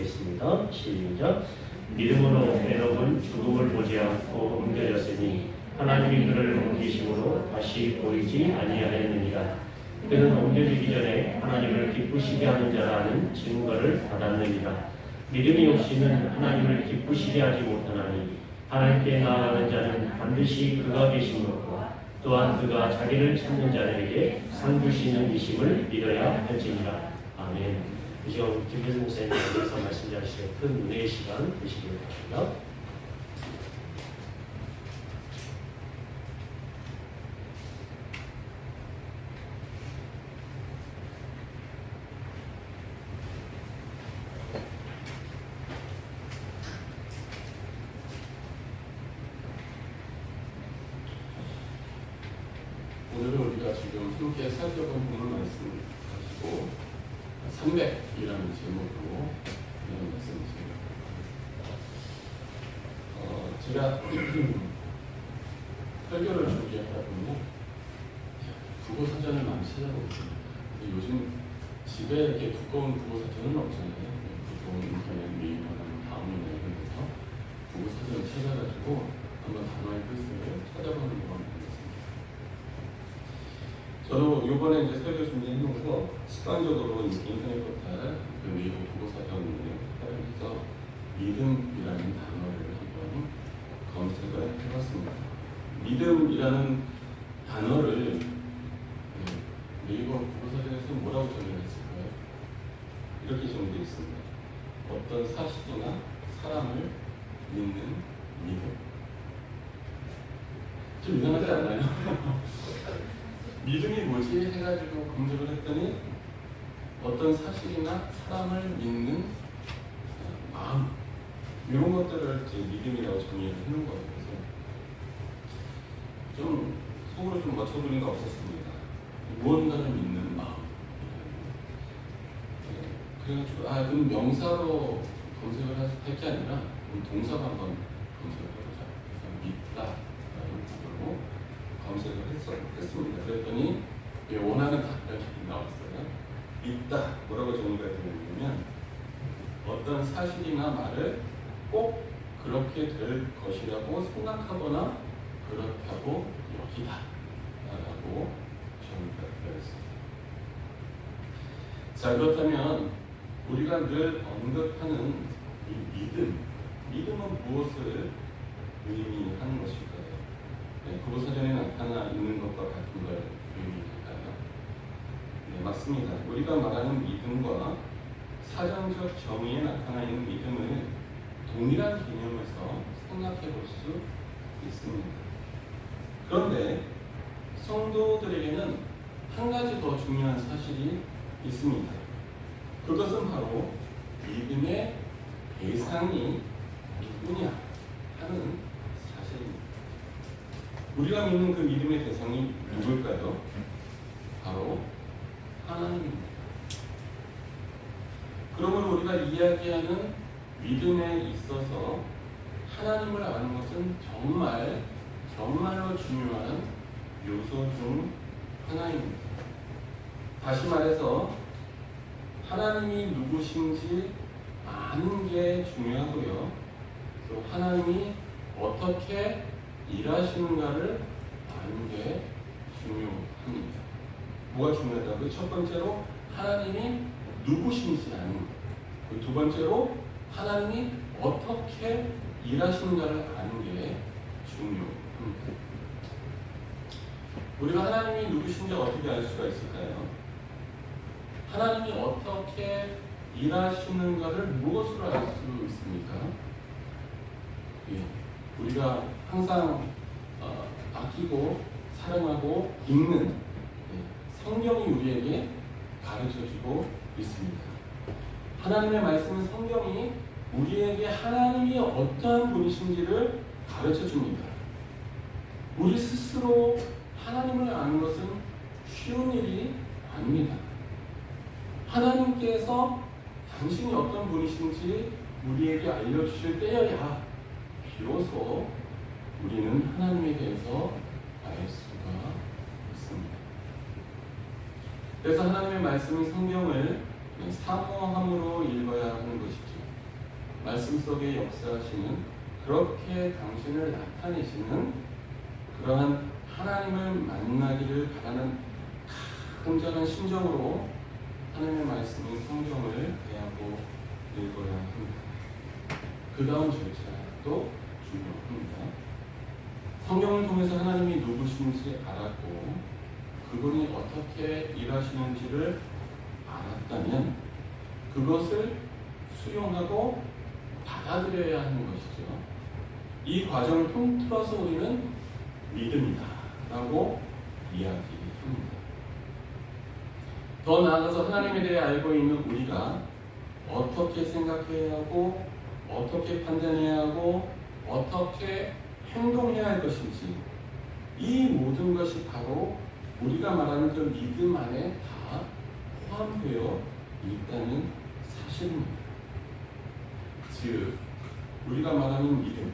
읽겠습니다. 시작. 믿음으로 에녹은 죽음을 보지 않고 옮겨졌으니 하나님이 그를 옮기심으로 다시 보이지 아니하였느니라. 그는 옮겨지기 전에 하나님을 기쁘시게 하는 자라는 증거를 받았느니라. 믿음이 없이는 하나님을 기쁘시게 하지 못하나니 하나님께 나아가는 자는 반드시 그가 계신 것과 또한 그가 자기를 찾는 자들에게 상 주시는 이심을 믿어야 할지니라. 아멘. 이 시간 김혜수 목사님께서 말씀 전하시는 큰 은혜의 시간 되시길 바랍니다. 오늘은 우리가 지금 함께 살펴본 오늘 말씀을 가지고 300이라는 제목으로 이런 말씀을 드립니다. 제가 설교를 준비하다 보니 국어 사전을 많이 찾아보고 있습니다. 요즘 집에 이렇게 두꺼운 국어 사전은 없잖아요. 보통 인터넷 네이버나 다운로드 이런 데서 국어 사전을 찾아가지고 한번 단어의 뜻을 찾아보는 경험을 저도 이번에 이제 설교 준비해놓고 습관적으로 인터넷 포탈 그 네이버 국어사전을 활용해서 믿음이라는 단어를 한번 검색을 해봤습니다. 믿음이라는 단어를 네이버 국어사전에서 뭐라고 정의를 했을까요? 이렇게 정의되어 있습니다. 어떤 사실이나 사람을 믿는 믿음. 좀 이상하지 않나요? 믿음이 뭐지? 해가지고 검색을 했더니 어떤 사실이나 사람을 믿는 마음 이런 것들을 이제 믿음이라고 정의를 해놓은 거예요. 그래서 좀 속으로 좀 맞춰보니까 없었습니다. 무언가를 믿는 마음. 그래가지고 그럼 명사로 검색을 할 게 아니라 동사로 한번 검색을 해보자. 그래서 믿다라는 부분으로 검색을 했습니다. 그랬더니 원하는 답변이 나왔어요. 믿다. 뭐라고 정의가 되냐면 어떤 사실이나 말을 꼭 그렇게 될 것이라고 생각하거나 그렇다고 여기다 라고 정의가 되어 있습니다. 자, 그렇다면 우리가 늘 언급하는 이 믿음은 무엇을 의미하는 것일까요? 국어사전에 나타나 있는 것과 같은 걸 의미할까요? 네, 맞습니다. 우리가 말하는 믿음과 사전적 정의에 나타나 있는 믿음을 동일한 개념에서 생각해 볼 수 있습니다. 그런데 성도들에게는 한 가지 더 중요한 사실이 있습니다. 그것은 바로 믿음의 대상이 누구냐 하는 사실입니다. 우리가 믿는 그 믿음의 대상이 누굴까요? 바로 하나님입니다. 그러므로 우리가 이야기하는 믿음에 있어서 하나님을 아는 것은 정말로 중요한 요소 중 하나입니다. 다시 말해서 하나님이 누구신지 아는 게 중요하고요. 또 하나님이 어떻게 일하시는가를 아는 게 중요합니다. 뭐가 중요하다고요? 첫 번째로 하나님이 누구신지 아는 것. 두 번째로 하나님이 어떻게 일하시는가를 아는 게 중요합니다. 우리가 하나님이 누구신지 어떻게 알 수가 있을까요? 하나님이 어떻게 일하시는가를 무엇으로 알 수 있습니까? 우리가 항상 아끼고 사랑하고 읽는 성경이 우리에게 가르쳐주고 있습니다. 하나님의 말씀은 성경이 우리에게 하나님이 어떠한 분이신지를 가르쳐줍니다. 우리 스스로 하나님을 아는 것은 쉬운 일이 아닙니다. 하나님께서 당신이 어떤 분이신지 우리에게 알려주실 때여야 비로소 우리는 하나님에 대해서 알 수가 있습니다. 그래서 하나님의 말씀인 성경을 사모함으로 읽어야 하는 것이죠. 말씀 속에 역사하시는, 그렇게 당신을 나타내시는 그러한 하나님을 만나기를 바라는 간절한 심정으로 하나님의 말씀인 성경을 대하고 읽어야 합니다. 그 다음 절차도 중요합니다. 성경을 통해서 하나님이 누구신지 알았고 그분이 어떻게 일하시는지를 알았다면 그것을 수용하고 받아들여야 하는 것이죠. 이 과정을 통틀어서 우리는 믿음이다 라고 이야기합니다. 더 나아가서 하나님에 대해 알고 있는 우리가 어떻게 생각해야 하고 어떻게 판단해야 하고 어떻게 행동해야 할 것인지, 이 모든 것이 바로 우리가 말하는 그 믿음 안에 다 포함되어 있다는 사실입니다. 즉, 우리가 말하는 믿음,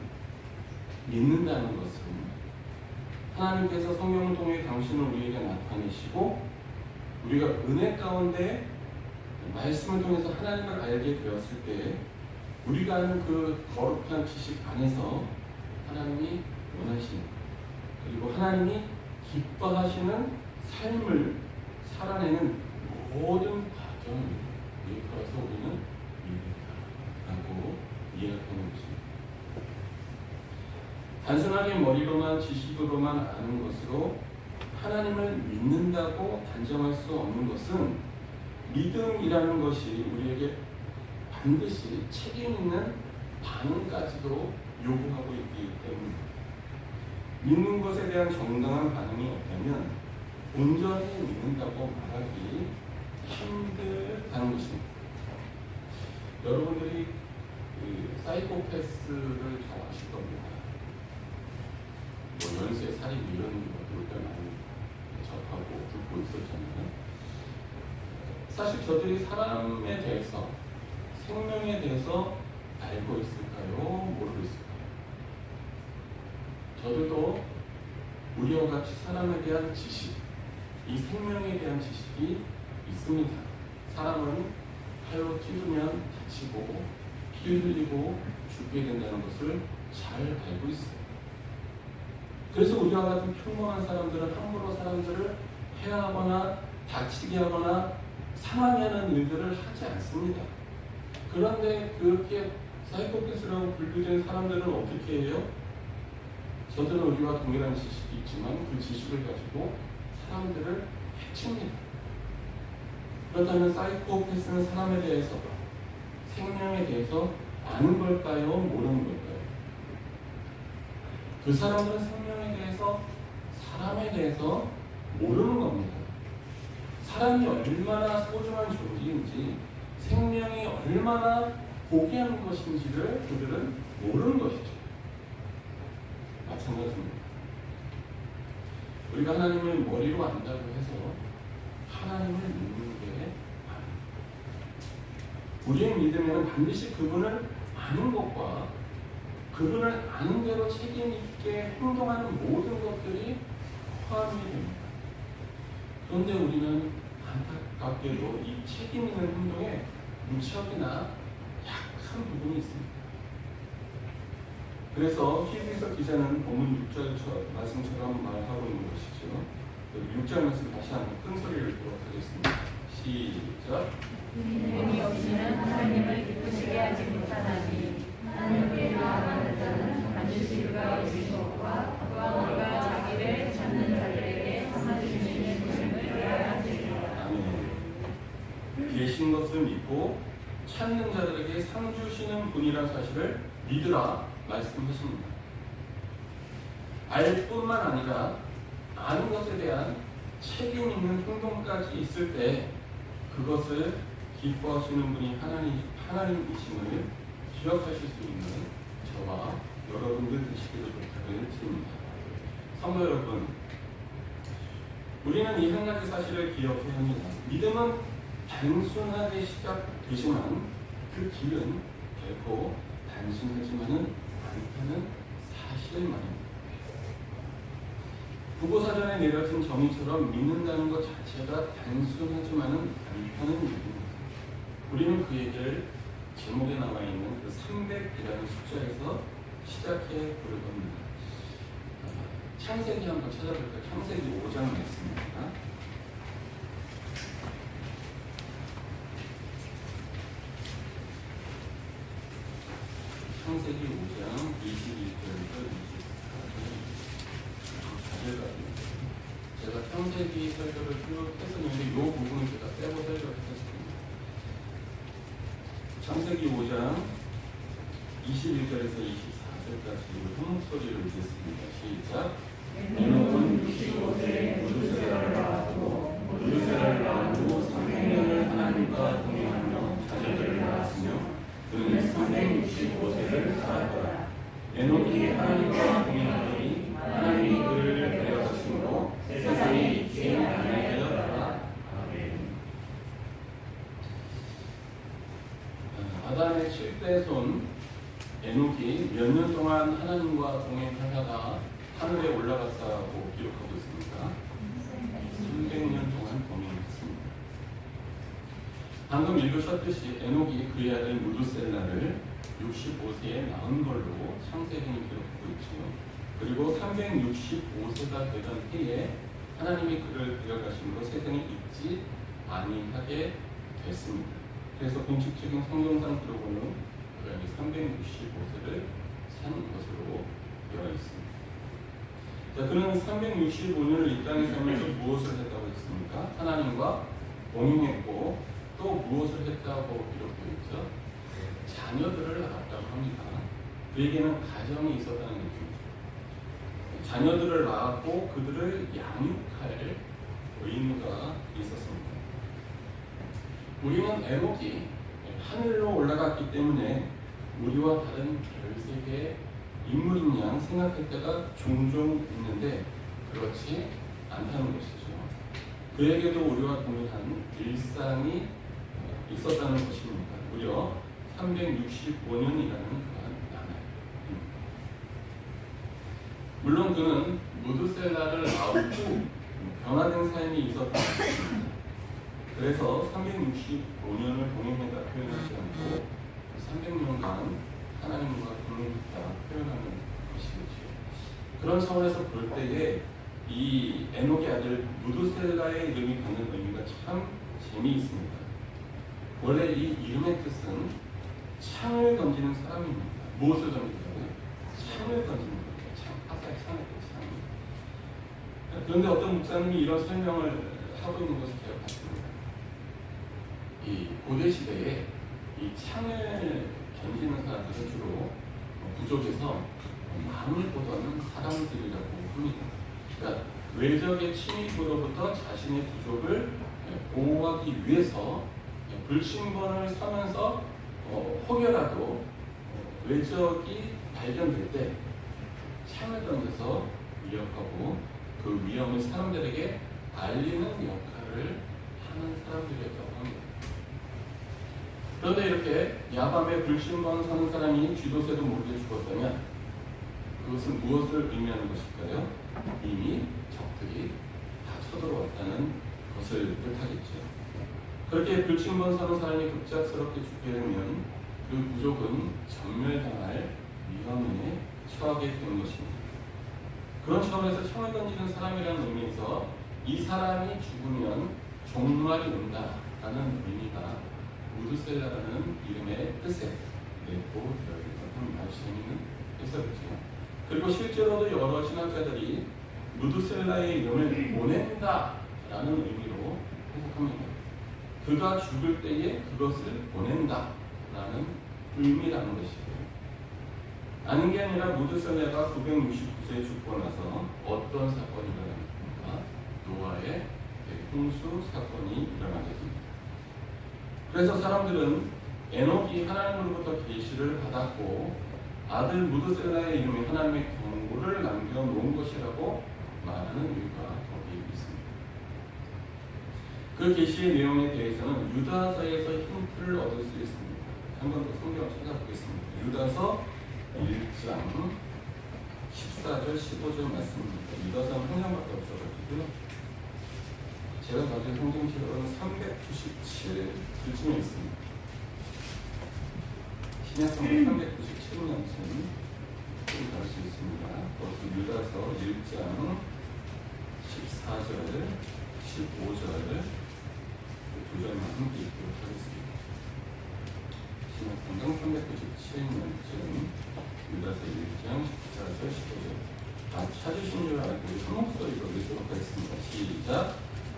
믿는다는 것은 하나님께서 성령을 통해 당신을 우리에게 나타내시고 우리가 은혜 가운데 말씀을 통해서 하나님을 알게 되었을 때 우리가 아는 그 거룩한 지식 안에서 하나님이 원하시는, 그리고 하나님이 기뻐하시는 삶을 살아내는 모든 과정을 일컬어서 우리는 믿는다라고 이야기하는 것입니다. 단순하게 머리로만 지식으로만 아는 것으로 하나님을 믿는다고 단정할 수 없는 것은 믿음이라는 것이 우리에게 반드시 책임 있는 반응까지도 요구하고 있기 때문입니다. 믿는 것에 대한 정당한 반응이 없다면 온전히 믿는다고 말하기 힘들다는 것입니다. 여러분들이 사이코패스를 잘 아실 겁니다. 뭐 연쇄 살인 이런 것들을 많이 접하고 듣고 있었잖아요. 사실 저들이 사람에 대해서, 생명에 대해서 알고 있을까요? 모르고 있을까요? 저들도 우리와 같이 사람에 대한 지식, 이 생명에 대한 지식이 있습니다. 사람은 칼로 찌르면 다치고 피 흘리고 죽게 된다는 것을 잘 알고 있어요. 그래서 우리와 같은 평범한 사람들은 함부로 사람들을 해하거나 다치게 하거나 상하게 하는 일들을 하지 않습니다. 그런데 그렇게 사이코패스라고 분류된 사람들은 어떻게 해요? 저들은 우리와 동일한 지식이 있지만 그 지식을 가지고 사람들을 해칩니다. 그렇다면 사이코패스는 사람에 대해서, 생명에 대해서 아는 걸까요? 모르는 걸까요? 그 사람들은 생명에 대해서, 사람에 대해서 모르는 겁니다. 사람이 얼마나 소중한 존재인지, 생명이 얼마나 고귀한 것인지를 그들은 모르는 것이죠. 마찬가지입니다. 우리가 하나님을 머리로 안다고 해서 하나님을 믿는 게 아닙니다. 우리의 믿음에는 반드시 그분을 아는 것과 그분을 아는 대로 책임 있게 행동하는 모든 것들이 포함이 됩니다. 그런데 우리는 안타깝게도 이 책임 있는 행동에 무척이나 약한 부분이 있습니다. 그래서 히브리서 기자는 본문 6절 말씀처럼 말하고 있는 것이죠. 6절 말씀 다시 한번 큰 소리를 읽도록 하겠습니다. 시작. 믿음이 없이는 하나님을 기쁘시게 하지 못하나니 하나님께 나아가는 자는 반드시 그가 계신 것과 그가 자기를 찾는 자들에게 상을 주시는 분임을 알아야 되리라. 아멘. 계신 것을 믿고 찾는 자들에게 상 주시는 분이라는 사실을 믿으라 말씀하십니다. 알 뿐만 아니라 아는 것에 대한 책임 있는 행동까지 있을 때 그것을 기뻐하시는 분이 하나님이심을 기억하실 수 있는 저와 여러분들 되시기를 부탁을 드립니다. 성도 여러분, 우리는 이 한 가지 사실을 기억해야 합니다. 믿음은 단순하게 시작되지만 그 길은 결코 단순하지만은 않다는 사실만입니다. 부고사전에 내려진 정의처럼 믿는다는 것 자체가 단순하지만은 않다는 얘기입니다. 우리는 그 얘기를 제목에 나와 있는 그 300이라는 숫자에서 시작해 보려고 합니다. 창세기 한번 찾아볼까요? 창세기 5장 말씀입니다. 창세기 5장 21절부터 24절까지 제가 창세기 설교를 쭉 했었는데 이 부분은 제가 빼고 설교를 했었습니다. 창세기 5장 21절에서 24절까지 한 목소리를 읽겠습니다. 시작. 에녹은 65세에 무드셀라를 낳았고 무드셀라를 낳은 후 300년을 하나님과 동행하며 자녀들을 낳았으며 그는 365세를 살았더라. 에녹이 하나님과 동행하더니 하나님이 그를 데려가심으로 세상에 있지 아니하였더라. 아멘. 아담의 7대 손 에녹이 몇 년 동안 하나님과 동행하다가 하늘에 올라갔다고 기록하고 있습니다. 300년 동안 동행했습니다. 방금 읽으셨듯이 에녹이 그의 아들 무드셀라를 65세에 낳은 걸로 창세기는 기록하고 있죠. 그리고 365세가 되던 해에 하나님이 그를 데려가심으로 세상에 있지 아니하게 됐습니다. 그래서 공식적인 성경상 기록으로는 그가 365세를 산 것으로 되어 있습니다. 자, 그는 365년을 이 땅에 살면서 무엇을 했다고 했습니까? 하나님과 동행했고 또 무엇을 했다고 기록되어 있죠? 자녀들을 낳았다고 합니다. 그에게는 가정이 있었다는 얘기입니다. 자녀들을 낳았고 그들을 양육할 의무가 있었습니다. 우리는 에녹이 하늘로 올라갔기 때문에 우리와 다른 별세계의 인물인 양 생각할 때가 종종 있는데 그렇지 않다는 것이죠. 그에게도 우리와 동일한 일상이 있었다는 것입니다. 무려 365년이라는 그러한 나라입니다. 물론 그는 무드셀라를 낳은 후 변화된 삶이 있었다는 것입니다. 그래서 365년을 동행했다 표현하지 않고 300년간 하나님과 동행했다 표현하는 것이겠죠. 그런 차원에서 볼 때에 이 에녹의 아들 무드셀라의 이름이 갖는 의미가 참 재미있습니다. 원래 이 이름의 뜻은 창을 던지는 사람입니다. 무엇을 던지냐고요? 창을 던지는 거예요. 창, 화살 창의 창. 그런데 어떤 목사님이 이런 설명을 하고 있는 것을 제가 봤습니다. 이 고대 시대에 이 창을 던지는 사람들은 주로 부족에서 마음보다는 사람들이라고 합니다. 그러니까 외적의 침입으로부터 자신의 부족을 보호하기 위해서 불신번을 서면서 혹여라도 외적이 발견될 때 창을 던져서 위협하고 그 위험을 사람들에게 알리는 역할을 하는 사람들이었다고 합니다. 그런데 이렇게 야밤에 불신번 서는 사람이 쥐도새도 모르게 죽었다면 그것은 무엇을 의미하는 것일까요? 이미 적들이 다 쳐들어왔다는 것을 뜻하겠죠. 그렇게 불침번 서는 사람이 급작스럽게 죽게 되면 그 부족은 전멸당할 위험에 처하게 되는 것입니다. 그런 차원에서 창을 던지는 사람이라는 의미에서 이 사람이 죽으면 종말이 온다라는 의미가 무드셀라라는 이름의 뜻에 내포되어 있는 아주 재미있는 해석이죠. 그리고 실제로도 여러 신학자들이 무드셀라의 이름을 보낸다라는 의미로 해석합니다. 그가 죽을 때에 그것을 보낸다라는 의미라는 것이고요. 아닌 게 아니라 무드셀라가 969세에 죽고 나서 어떤 사건이 일어납니까? 노아의 홍수 사건이 일어나게 됩니다. 그래서 사람들은 에녹이 하나님으로부터 계시를 받았고 아들 무드셀라의 이름에 하나님의 경고를 남겨놓은 것이라고 말하는 이유가 거기 있습니다. 그 계시의 내용에 대해서는 유다서에서 힌트를 얻을 수 있습니다. 한 번 더 성경을 찾아보겠습니다. 유다서 1장 14절 15절 말씀입니다. 유다서는 한 장밖에 없어가지고요. 제가 가진 성경책으로는 397글쯤에 있습니다. 신약성경 397년쯤 갈 수 있습니다. 그것도 유다서 1장 14절, 15절 두 절만 함께 읽도록 하겠습니다. 신약성경 397년쯤 유다서 1장 14절, 15절 다 찾으신 줄 알고 한 목소리로 읽도록 하겠습니다. 시작.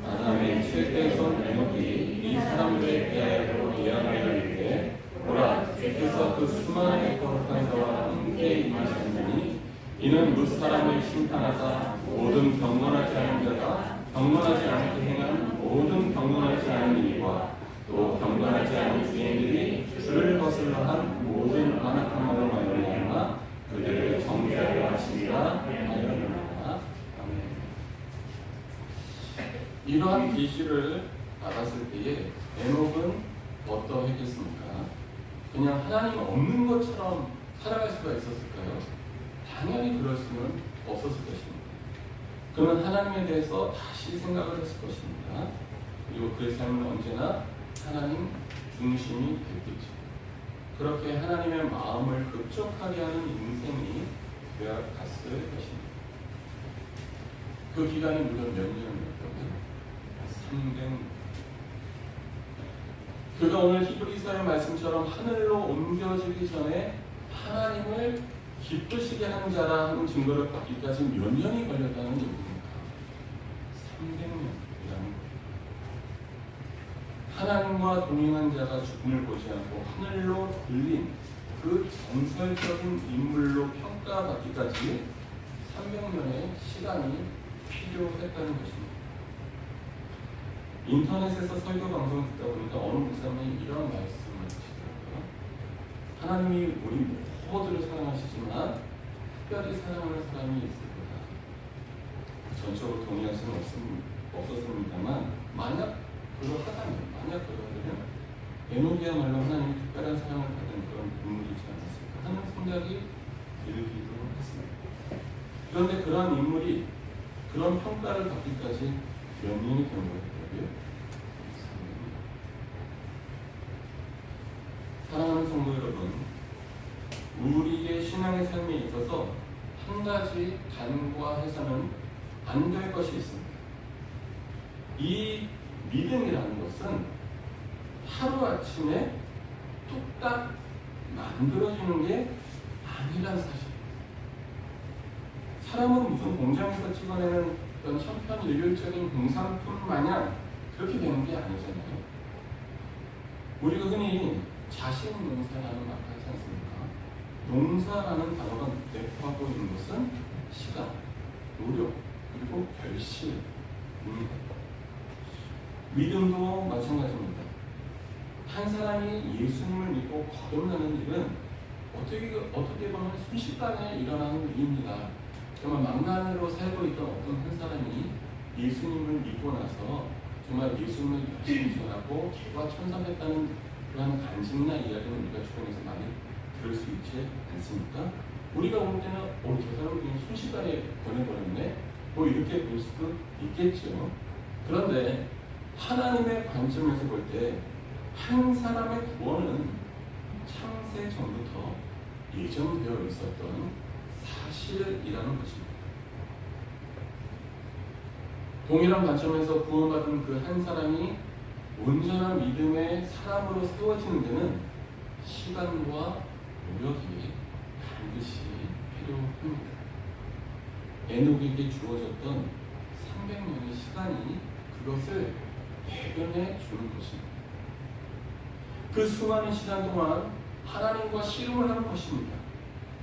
아담의 칠대 손 에녹이 이 사람들의 대하여로 예언하여 이르되 보라 주께서 그 수많은 거룩한 자와 함께 임하셨느니 이는 무사람을 심판하사 모든 경건하지 않은 자가 경건하지 않게 행한 모든 경건하지 않은 일과 또 경건하지 않은 주인들이 주를 거슬러 한 모든 안악함으로 말미암아 그들을 정죄하게 하시리라 하였느니라. 아멘. 이러한 계시를 받았을 때에 에녹은 어떠했겠습니까? 그냥 하나님 없는 것처럼 살아갈 수가 있었을까요? 당연히 그럴 수는 없었을 것입니다. 그는 하나님에 대해서 다시 생각을 했을 것입니다. 그리고 그의 삶은 언제나 하나님 중심이 됐겠죠. 그렇게 하나님의 마음을 급족하게 하는 인생이 되어갔을 것입니다. 그 기간이 무려 몇 년이었거든요? 300년. 그가 오늘 히브리서의 말씀처럼 하늘로 옮겨지기 전에 하나님을 기쁘시게 하는 자라 하는 증거를 받기까지 몇 년이 걸렸다는 얘기입니다. 300년이라는 거예요. 하나님과 동행한 자가 죽음을 보지 않고 하늘로 들린 그 전설적인 인물로 평가받기까지 300년의 시간이 필요했다는 것입니다. 인터넷에서 설교 방송을 듣다 보니까 어느 목사님이 이런 말씀을 하시더라고요. 하나님이 우리 모두를 사랑하시지만 특별히 사랑하는 사람이 있을 거다. 전적으로 동의할 수는 없었습니다만 만약 그러하다면 에녹이야말로 하나님이 특별한 사랑을 받은 그런 인물이지 않았을까 하는 생각이 들기도 했습니다. 그런데 그러한 인물이 그런 평가를 받기까지 몇 년이 된 거예요? 사랑하는 성도 여러분, 우리의 신앙의 삶에 있어서 한 가지 간과해서는 안 될 것이 있습니다. 이 믿음이라는 것은 하루아침에 뚝딱 만들어지는 게 아니란 사실. 사람은 무슨 공장에서 찍어내는 어떤 천편일률적인 공산품 마냥 그렇게 되는 게 아니잖아요. 우리가 흔히 자신 농사라는 말 하지 않습니까? 농사라는 단어가 내포하고 있는 것은 시간, 노력, 그리고 결심. 믿음도 마찬가지입니다. 한 사람이 예수님을 믿고 거듭나는 일은 어떻게 보면 순식간에 일어나는 일입니다. 정말 망나니로 살고 있던 어떤 한 사람이 예수님을 믿고 나서 정말 예수님을 열심히 전하고 기와 천삼했다는 그런 간증이나 이야기는 우리가 주변에서 많이 들을 수 있지 않습니까? 우리가 볼 때는 저 사람은 그냥 순식간에 보내버렸네? 뭐 이렇게 볼 수도 있겠죠. 그런데 하나님의 관점에서 볼 때 한 사람의 구원은 창세 전부터 예정되어 있었던 사실이라는 것입니다. 동일한 관점에서 구원받은 그 한 사람이 온전한 믿음의 사람으로 세워지는 데는 시간과 노력이 반드시 필요합니다. 에녹에게 주어졌던 300년의 시간이 그것을 대변해 주는 것입니다. 그 수많은 시간 동안 하나님과 씨름을 하는 것입니다.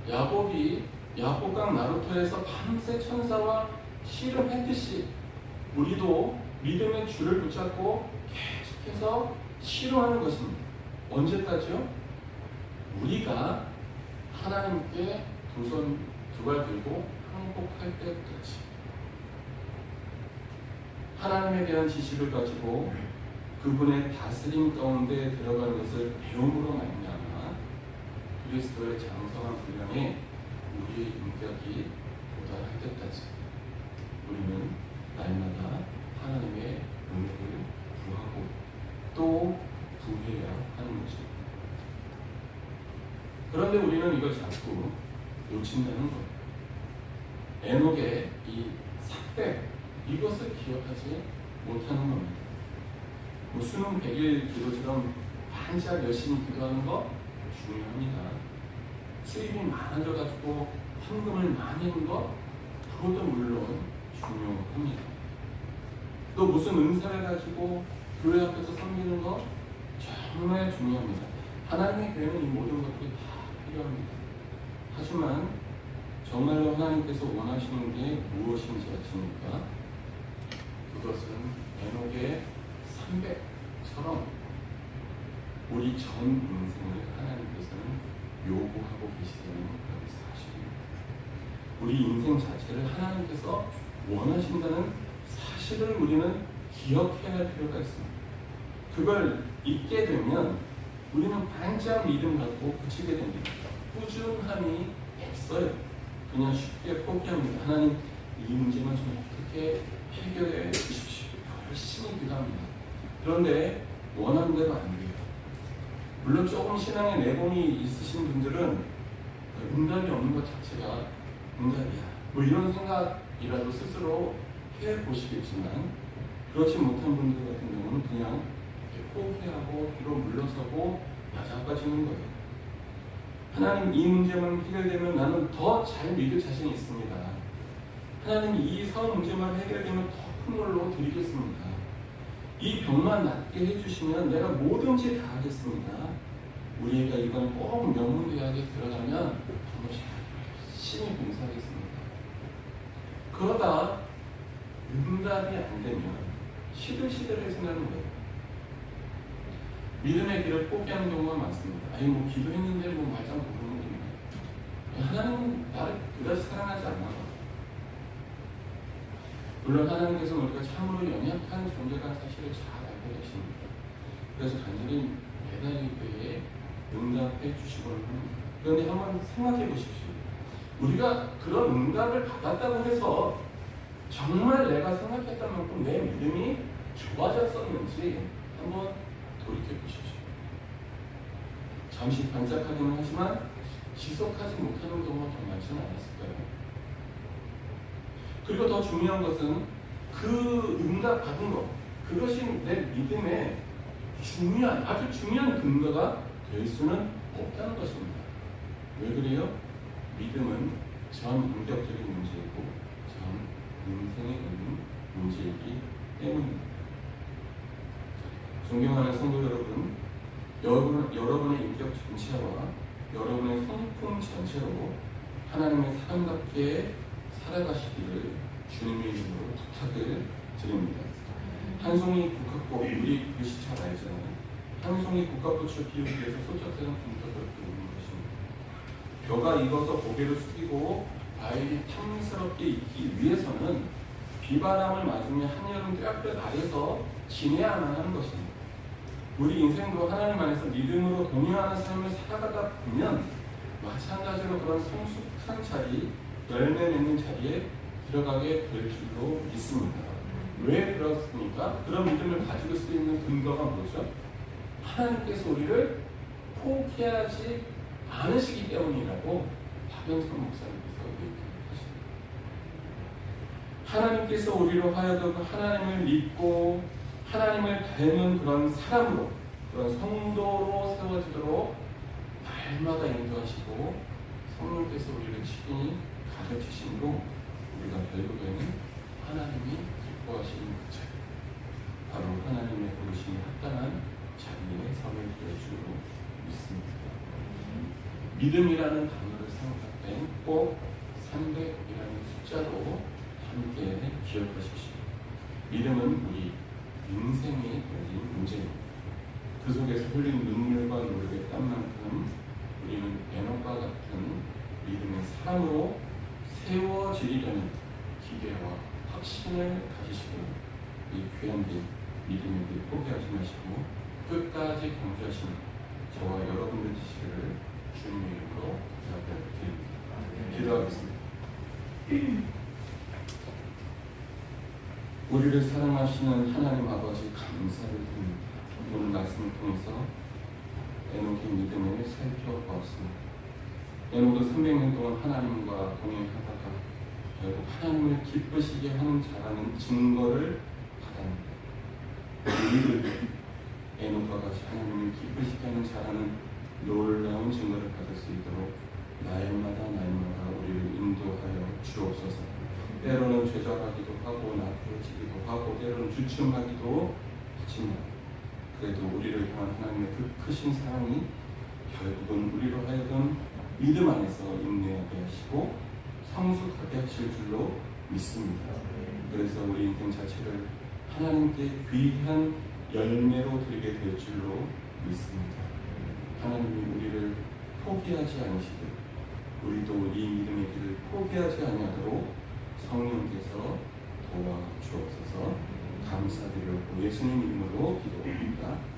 야곱이 야곱강 나루터에서 밤새 천사와 씨름했듯이 우리도 믿음의 줄을 붙잡고 계속해서 씨름하는 것입니다. 언제까지요? 우리가 하나님께 두 발 들고 항복할 때까지. 하나님에 대한 지식을 가지고 그분의 다스림 가운데 들어가는 것을 배움으로 말미암아 그리스도의 장성한 분량에 우리의 인격이 도달할 때까지 우리는 날마다 하나님의 능력을 구하고 또 구해야 하는 것입니다. 그런데 우리는 이걸 자꾸 놓친다는 거예요. 에녹의 이 삭백, 이것을 기억하지 못하는 겁니다. 뭐 수능 100일 기도처럼 반짝 열심히 기도하는 거 중요합니다. 수입이 많아져가지고 헌금을 많이 하는 거, 그것도 물론 중요합니다. 또 무슨 은사를 가지고 교회 앞에서 섬기는 거 정말 중요합니다. 하나님의 교회는 이 모든 것들이 다 필요합니다. 하지만 정말로 하나님께서 원하시는 게 무엇인지 아십니까? 그것은 에녹의 300처럼 우리 전 인생을 하나님께서는 요구하고 계시다는 그런 사실입니다. 우리 인생 자체를 하나님께서 원하신다는 사실을 우리는 기억해야 할 필요가 있습니다. 그걸 잊게 되면 우리는 반짝 믿음 갖고 그치게 됩니다. 꾸준함이 없어요. 그냥 쉽게 포기합니다. 하나님, 이 문제는 좀 어떻게 해결해 주십시오. 열심히 기도합니다. 그런데 원하는 대로 안 돼요. 물론 조금 신앙의 내공이 있으신 분들은 응답이 없는 것 자체가 응답이야, 뭐 이런 생각이라도 스스로 해보시겠지만, 그렇지 못한 분들 같은 경우는 그냥 포기하고 뒤로 물러서고 야자빠지는 거예요. 하나님, 이 문제만 해결되면 나는 더 잘 믿을 자신이 있습니다. 하나님, 이 사업 문제만 해결되면 더 큰 걸로 드리겠습니다. 이 병만 낫게 해주시면 내가 뭐든지 다 하겠습니다. 우리가 이건 꼭 명문대학에 들어가면 정말 열심히 봉사하겠습니다. 그러다 응답이 안 되면 시들시들해진다는 거예요. 믿음의 길을 포기하는 경우가 많습니다. 아니 뭐 기도했는데 뭐 말짱 모르는 겁니다. 하나님은 나를 그다지 사랑하지 않나. 물론 하나님께서는 우리가 참으로 연약한 존재라는 사실을 잘 알고 계십니다. 그래서 간절히 매달 예배에 응답해 주시고는 합니다. 그런데 한번 생각해 보십시오. 우리가 그런 응답을 받았다고 해서 정말 내가 생각했던 만큼 내 믿음이 좋아졌었는지 한번 돌이켜 보십시오. 잠시 반짝하기는 하지만 지속하지 못하는 경우가 더 많지는 않았을까요? 그리고 더 중요한 것은 그 응답 받은 것, 그것이 내 믿음의 아주 중요한 근거가 될 수는 없다는 것입니다. 왜 그래요? 믿음은 전 인격적인 문제이고 전 인생에 있는 문제이기 때문입니다. 존경하는 성도 여러분, 여러분의 인격 전체와 여러분의 성품 전체로 하나님의 사람답게 살아가시기를 주님의 이름으로 부탁을 드립니다. 한 송이 국화꽃, 우리 글씨 잘 알잖아요. 한 송이 국화꽃을 피우기 위해서 소쩍대는 분들을 부르는 것입니다. 벼가 익어서 고개를 숙이고 과일이 탐스럽게 익기 위해서는 비바람을 맞으며 한여름 떼약볕 아래서 지내야만 하는 것입니다. 우리 인생도 하나님 안에서 믿음으로 동행하는 삶을 살아가다 보면 마찬가지로 그런 성숙한 자리, 열매 맺는 자리에 들어가게 될 줄로 믿습니다. 왜 그렇습니까? 그런 믿음을 가지고 수 있는 근거가 뭐죠? 하나님께서 우리를 포기하지 않으시기 때문이라고 박영선 목사님께서 얘기하십니다. 하나님께서 우리로 하여금 하나님을 믿고 하나님을 닮은 그런 사람으로, 그런 성도로 세워지도록 날마다 인도하시고 성령께서 우리를 친히 가르치심으로 우리가 결국에는 하나님이 기뻐하시는 그 자리, 바로 하나님의 부르심이 합당한 자리에 서게 될 줄로 믿습니다. 믿음이라는 단어를 생각할 때 꼭 300이라는 숫자로 함께 기억하십시오. 믿음은 우리 인생이 걸린 문제입니다. 그 속에서 흘린 눈물과 노력의 땀만큼 우리는 에녹과 같은 믿음의 사람으로 세워지려는 기대와 확신을 가지시고 이 귀한 길, 믿음의 길 포기하지 마시고 끝까지 경주하시는 저와 여러분들 되시기를 주님의 이름으로 부탁드립니다. 기도하겠습니다. 우리를 사랑하시는 하나님 아버지 감사를 드립니다. 오늘 말씀을 통해서 에녹의 믿음을 살펴보았습니다. 에녹은 300년 동안 하나님과 동행하다가 결국 하나님을 기쁘시게 하는 자라는 증거를 받았습니다. 우리들도 에녹과 같이 하나님을 기쁘시게 하는 자라는 놀라운 증거를 받을 수 있도록 날마다 우리를 인도하여 주옵소서. 때로는 좌절하기도 하고 나쁘지기도 하고 때로는 주춤하기도 하지만 그래도 우리를 향한 하나님의 그 크신 사랑이 결국은 우리로 하여금 믿음 안에서 인내하게 하시고 성숙하게 하실 줄로 믿습니다. 그래서 우리 인생 자체를 하나님께 귀한 열매로 드리게 될 줄로 믿습니다. 하나님이 우리를 포기하지 않으시되 우리도 이 믿음의 길을 포기하지 아니하도록 성령께서 도와주옵소서. 감사드리고 예수님 이름으로 기도합니다.